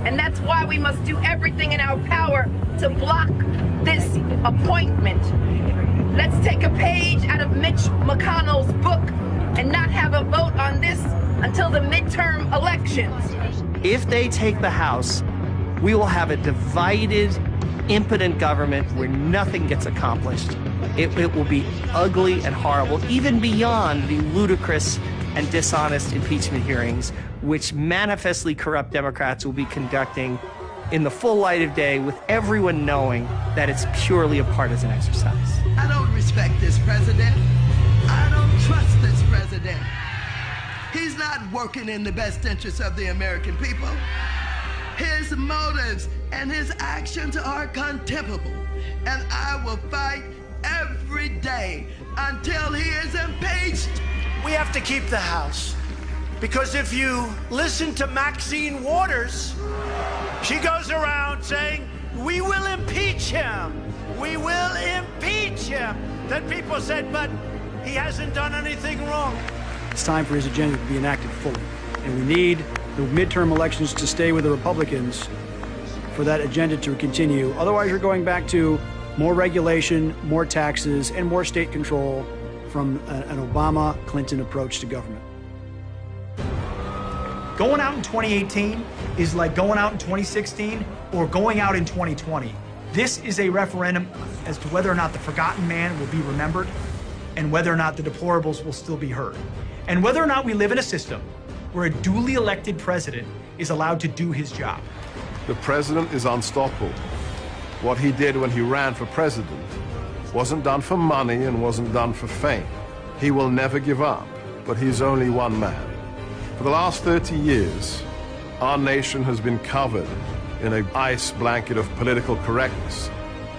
And that's why we must do everything in our power to block this appointment. Let's take a page out of Mitch McConnell's book and not have a vote on this until the midterm elections. If they take the House, we will have a divided, impotent government where nothing gets accomplished. It will be ugly and horrible, even beyond the ludicrous and dishonest impeachment hearings, which manifestly corrupt Democrats will be conducting in the full light of day, with everyone knowing that it's purely a partisan exercise. I don't respect this president. I don't trust this president. He's not working in the best interest of the American people. His motives and his actions are contemptible, and I will fight every day until he is impeached. We have to keep the House, because if you listen to Maxine Waters, she goes around saying, we will impeach him. We will impeach him. Then people said, but he hasn't done anything wrong. It's time for his agenda to be enacted fully. And we need the midterm elections to stay with the Republicans for that agenda to continue. Otherwise, you're going back to more regulation, more taxes, and more state control from an Obama-Clinton approach to government. Going out in 2018 is like going out in 2016 or going out in 2020. This is a referendum as to whether or not the forgotten man will be remembered and whether or not the deplorables will still be heard. And whether or not we live in a system where a duly elected president is allowed to do his job. The president is unstoppable. What he did when he ran for president wasn't done for money and wasn't done for fame. He will never give up, but he's only one man. For the last 30 years, our nation has been covered in an ice blanket of political correctness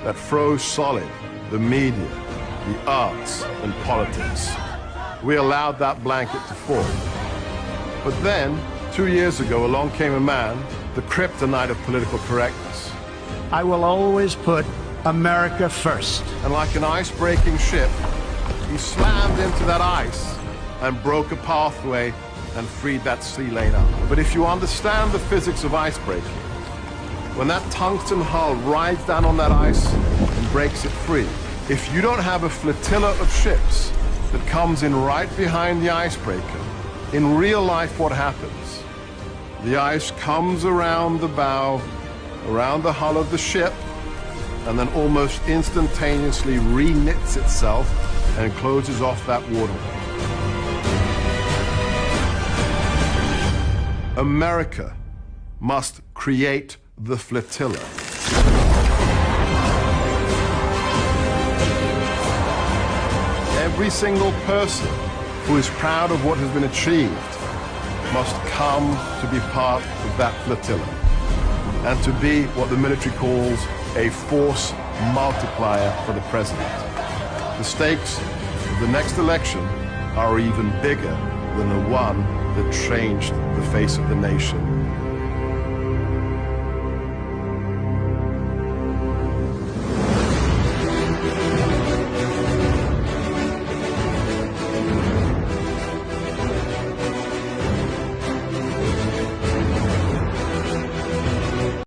that froze solid the media, the arts, and politics. We allowed that blanket to fall. But then, 2 years ago, along came a man, the kryptonite of political correctness. I will always put America first. And like an ice-breaking ship, he slammed into that ice and broke a pathway and freed that sea lane up. But if you understand the physics of ice breaking, when that tungsten hull rides down on that ice and breaks it free, if you don't have a flotilla of ships that comes in right behind the icebreaker, in real life what happens? The ice comes around the bow, around the hull of the ship, and then almost instantaneously re-knits itself and closes off that waterway. America must create the flotilla. Every single person who is proud of what has been achieved must come to be part of that flotilla and to be what the military calls a force multiplier for the president. The stakes of the next election are even bigger than the one that changed the face of the nation